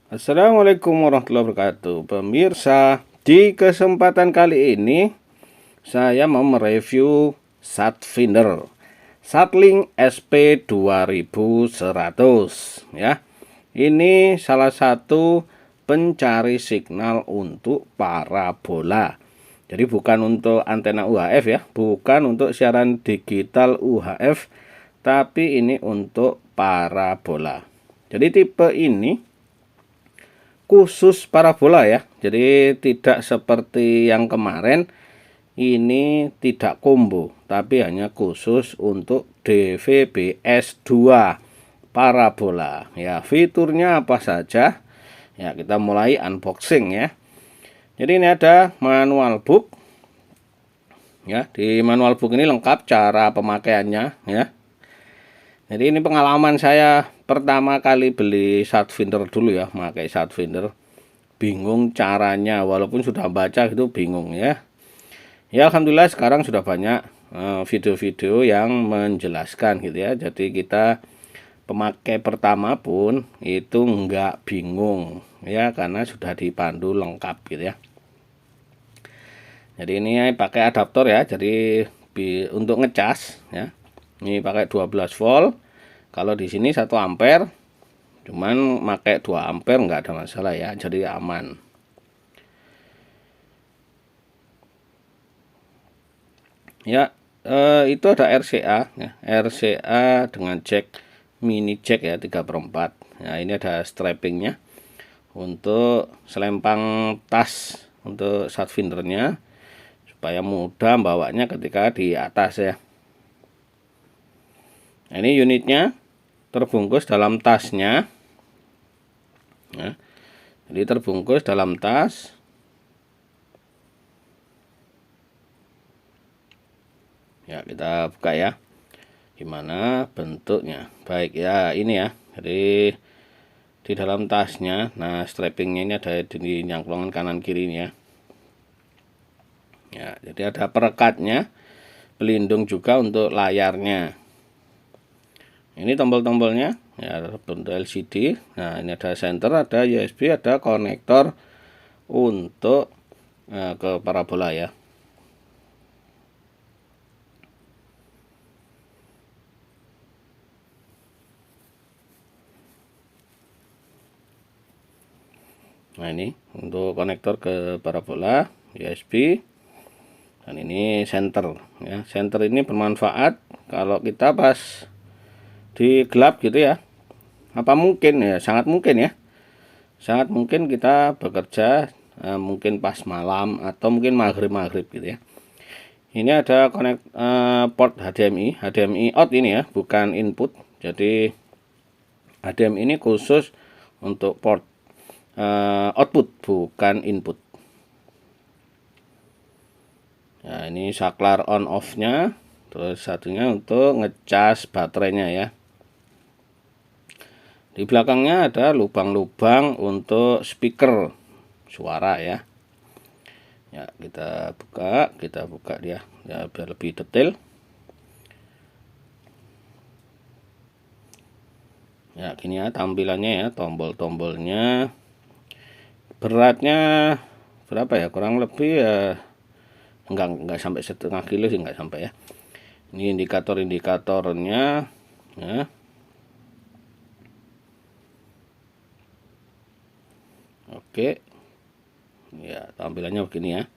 Assalamualaikum warahmatullahi wabarakatuh. Pemirsa, di kesempatan kali ini saya mau mereview Satfinder Satlink SP2100 ya. Ini salah satu pencari signal untuk parabola. Jadi bukan untuk antena UHF ya, bukan untuk siaran digital UHF, tapi ini untuk parabola. Jadi tipe ini khusus parabola ya. Jadi tidak seperti yang kemarin, ini tidak combo, tapi hanya khusus untuk DVB-S2 parabola. Ya, fiturnya apa saja? Ya, kita mulai unboxing ya. Jadi ini ada manual book. Ya, di manual book ini lengkap cara pemakaiannya ya. Jadi ini pengalaman saya pertama kali beli Satfinder dulu ya, pakai Satfinder. Bingung caranya, walaupun sudah baca itu bingung ya. Ya alhamdulillah sekarang sudah banyak video-video yang menjelaskan gitu ya. Jadi kita pemakai pertama pun itu enggak bingung ya, karena sudah dipandu lengkap gitu ya. Jadi ini pakai adaptor ya. Jadi untuk ngecas ya, ini pakai 12 volt. Kalau di sini 1 ampere, cuman pakai 2 ampere enggak ada masalah ya, jadi aman. Ya, itu ada RCA ya, RCA dengan jack mini jack ya 3/4. Nah, ini ada strappingnya untuk selempang tas untuk Satfindernya supaya mudah bawanya ketika di atas ya. Nah, ini unitnya terbungkus dalam tasnya ya. Jadi terbungkus dalam tas. Ya, kita buka ya. Gimana bentuknya? Baik ya, ini ya. Jadi di dalam tasnya, nah strappingnya ini ada di nyangklongan kanan kiri ini ya. Ya, jadi ada perekatnya, pelindung juga untuk layarnya. Ini tombol-tombolnya, ya bentuk LCD. Nah ini ada center, ada USB, ada konektor untuk ke parabola ya. Nah ini untuk konektor ke parabola USB. Dan ini center ya. Center ini bermanfaat kalau kita pas di gelap gitu ya. Apa mungkin ya, sangat mungkin ya. Sangat mungkin kita bekerja mungkin pas malam atau mungkin maghrib-maghrib gitu ya. Ini ada port HDMI out ini ya, bukan input. Jadi HDMI ini khusus untuk port output, bukan input. Nah, ini saklar on off-nya. Terus satunya untuk ngecas baterainya ya. Di belakangnya ada lubang-lubang untuk speaker suara ya. Ya, kita buka dia ya biar lebih detail. Ya, gini ya tampilannya ya, tombol-tombolnya. Beratnya berapa ya? Kurang lebih ya enggak sampai 1,5 kilo sih, enggak sampai ya. Ini indikator-indikatornya ya. Oke. Ya, tampilannya begini ya.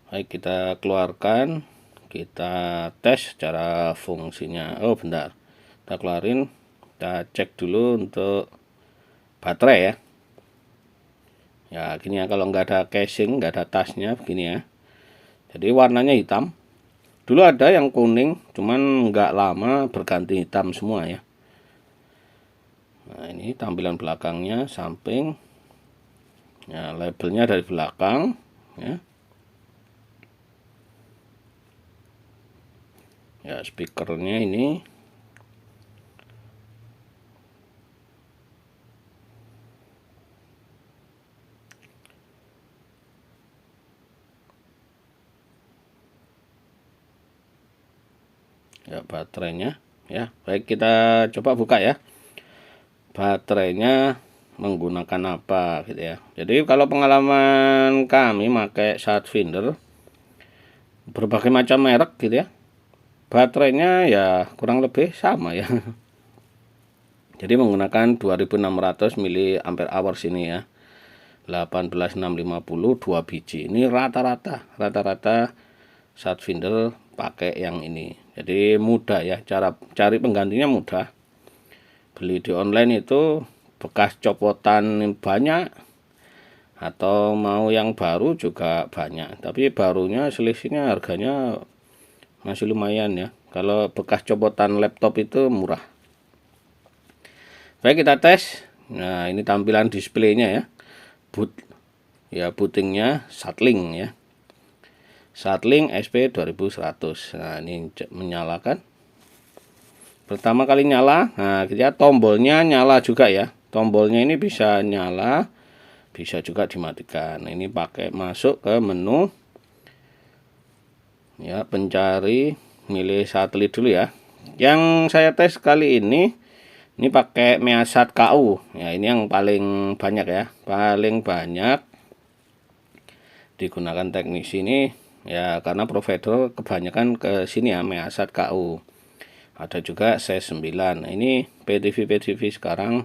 Baik, kita keluarkan, kita tes secara fungsinya. Oh, bentar. Kita keluarin, kita cek dulu untuk baterai ya. Ya, gini ya, kalau nggak ada casing, nggak ada tasnya, begini ya. Jadi warnanya hitam. Dulu ada yang kuning, cuman nggak lama berganti hitam semua ya. Nah, ini tampilan belakangnya, samping. Ya, labelnya dari belakang ya. Ya, speakernya ini. Ya, baterainya ya. Baik, kita coba buka ya. Baterainya menggunakan apa gitu ya. Jadi kalau pengalaman kami pakai Saatfinder berbagai macam merek gitu ya, baterainya ya kurang lebih sama ya. Jadi menggunakan 2600 mAh sini ya, 18650 2 biji. Ini rata-rata Saatfinder pakai yang ini. Jadi mudah ya, cara cari penggantinya mudah. Beli di online itu bekas copotan banyak, atau mau yang baru juga banyak, tapi barunya selisihnya harganya masih lumayan ya. Kalau bekas copotan laptop itu murah. Baik, kita tes. Nah, ini tampilan displaynya ya. Bootingnya Satlink ya, Satlink SP2100. Nah, ini menyalakan. Pertama kali nyala, nah kita tombolnya nyala juga ya. Tombolnya ini bisa nyala, bisa juga dimatikan. Ini pakai masuk ke menu ya, pencari, milih satelit dulu ya. Yang saya tes kali ini pakai Measat KU ya. Ini yang paling banyak ya, paling banyak digunakan teknisi ini ya, karena provider kebanyakan ke sini ya, Measat KU. Ada juga C9. Ini PTV sekarang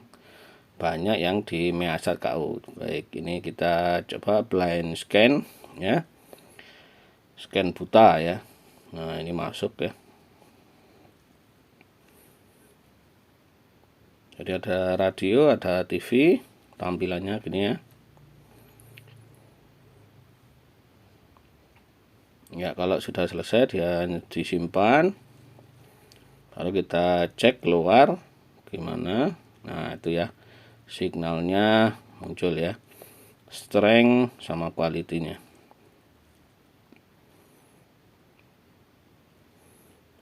banyak yang di Measat KU. Baik, ini kita coba blind scan ya, scan buta ya. Nah, ini masuk ya. Jadi ada radio, ada TV, tampilannya gini ya. Ya, kalau sudah selesai dia disimpan. Lalu kita cek keluar gimana. Nah, itu ya, signalnya muncul ya, strength sama kualitinya.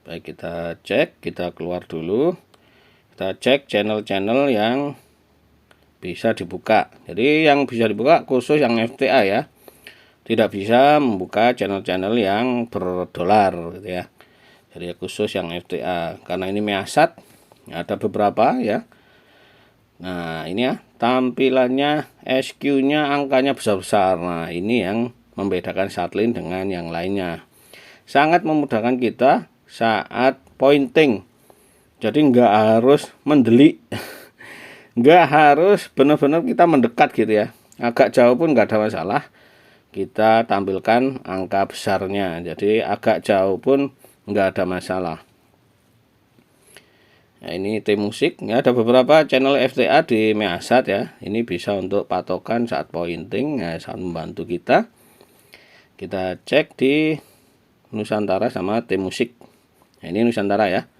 Baik, kita cek, kita keluar dulu, kita cek channel-channel yang bisa dibuka. Jadi yang bisa dibuka khusus yang FTA ya, tidak bisa membuka channel-channel yang berdolar gitu ya. Jadi khusus yang FTA, karena ini Measat ada beberapa ya. Nah, ini ya tampilannya, SQ-nya angkanya besar-besar. Nah, ini yang membedakan Satlink dengan yang lainnya. Sangat memudahkan kita saat pointing. Jadi nggak harus mendelik, nggak harus benar-benar kita mendekat gitu ya. Agak jauh pun nggak ada masalah, kita tampilkan angka besarnya. Jadi agak jauh pun nggak ada masalah. Nah, ini tim musik ya, ada beberapa channel FTA di Measat ya. Ini bisa untuk patokan saat pointing ya, sangat membantu kita. Kita cek di Nusantara sama tim musik. Nah, ini Nusantara ya.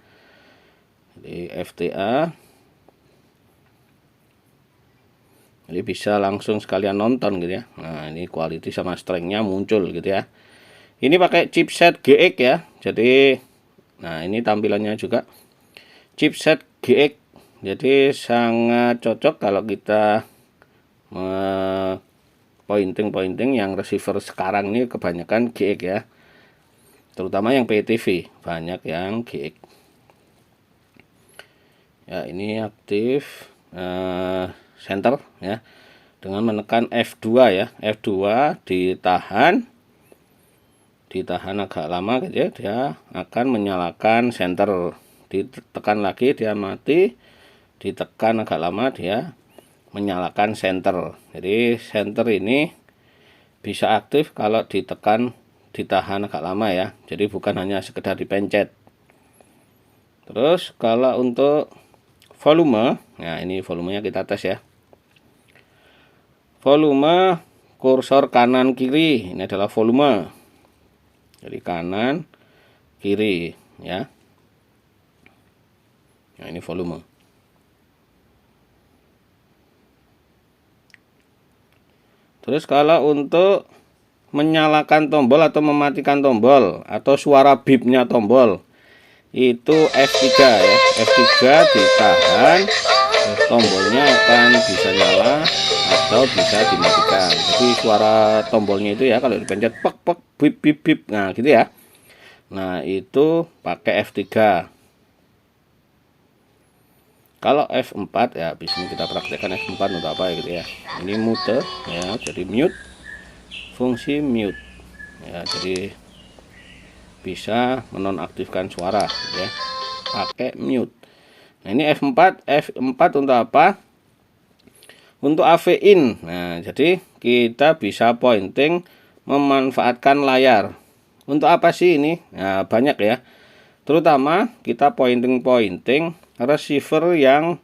Jadi FTA. Jadi bisa langsung sekalian nonton gitu ya. Nah, ini quality sama strength-nya muncul gitu ya. Ini pakai chipset GX ya. Jadi nah, ini tampilannya juga chipset GX. Jadi sangat cocok kalau kita pointing yang receiver sekarang ini kebanyakan GX ya. Terutama yang PTV banyak yang GX. Ya, ini aktif center ya, dengan menekan F2 ya. F2 ditahan agak lama gitu ya, dia akan menyalakan center. Ditekan lagi dia mati, ditekan agak lama dia menyalakan center. Jadi center ini bisa aktif kalau ditekan, ditahan agak lama ya. Jadi bukan hanya sekedar dipencet. Terus kalau untuk volume, nah ini volumenya kita tes ya. Volume kursor kanan kiri, ini adalah volume. Jadi kanan kiri ya. Nah, ini volume. Terus kalau untuk menyalakan tombol atau mematikan tombol atau suara bipnya tombol, itu F3 ya. F3 ditahan, tombolnya akan bisa nyala atau bisa dimatikan. Jadi suara tombolnya itu ya, kalau dipencet pek pek bip bip bip, nah gitu ya. Nah, itu pakai F3. Kalau F4 ya di sini kita praktekkan F4 untuk apa ya gitu ya. Ini mute ya, jadi mute, fungsi mute ya, jadi bisa menonaktifkan suara gitu ya, pakai mute. Nah ini F4 untuk apa? Untuk AV in. Nah jadi kita bisa pointing memanfaatkan layar. Untuk apa sih ini? Nah banyak ya, terutama kita pointing receiver yang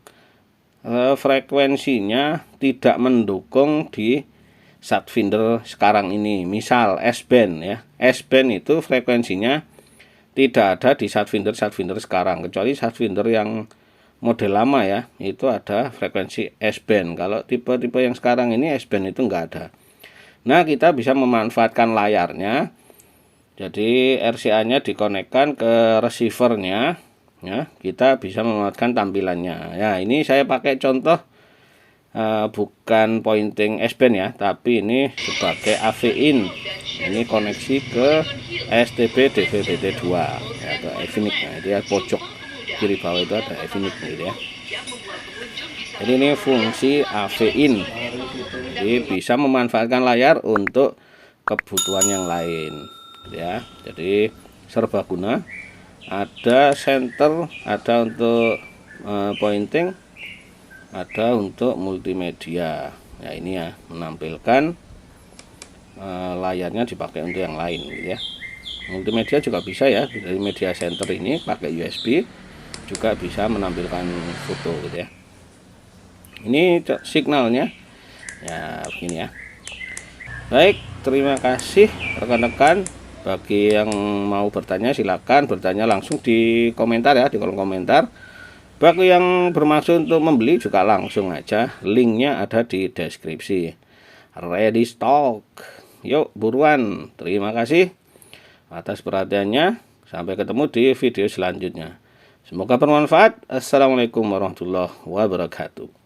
frekuensinya tidak mendukung di Satfinder sekarang ini. Misal S-band ya, S-band itu frekuensinya tidak ada di Satfinder sekarang, kecuali Satfinder yang model lama ya, itu ada frekuensi S-band. Kalau tipe-tipe yang sekarang ini S-band itu enggak ada. Nah kita bisa memanfaatkan layarnya, jadi RCA-nya dikonekkan ke receivernya ya, kita bisa memanfaatkan tampilannya ya. Ini saya pakai contoh bukan pointing S-band ya, tapi ini sebagai AV in. Ini koneksi ke STB DVB-T2 ya, atau Evinik. Nah dia pojok kiri bawah itu ada Evinik gitu ya. Jadi ini fungsi AV in, jadi bisa memanfaatkan layar untuk kebutuhan yang lain ya. Jadi serbaguna, ada center, ada untuk pointing, ada untuk multimedia ya. Ini ya menampilkan layarnya dipakai untuk yang lain gitu ya. Multimedia juga bisa ya, dari media center ini pakai USB juga bisa menampilkan foto gitu ya. Ini signalnya ya begini ya. Baik, terima kasih rekan-rekan. Bagi yang mau bertanya silakan bertanya langsung di komentar ya, di kolom komentar. Bagi yang bermaksud untuk membeli juga langsung aja, linknya ada di deskripsi. Ready stock, yuk buruan. Terima kasih atas perhatiannya. Sampai ketemu di video selanjutnya. Semoga bermanfaat. Assalamualaikum warahmatullahi wabarakatuh.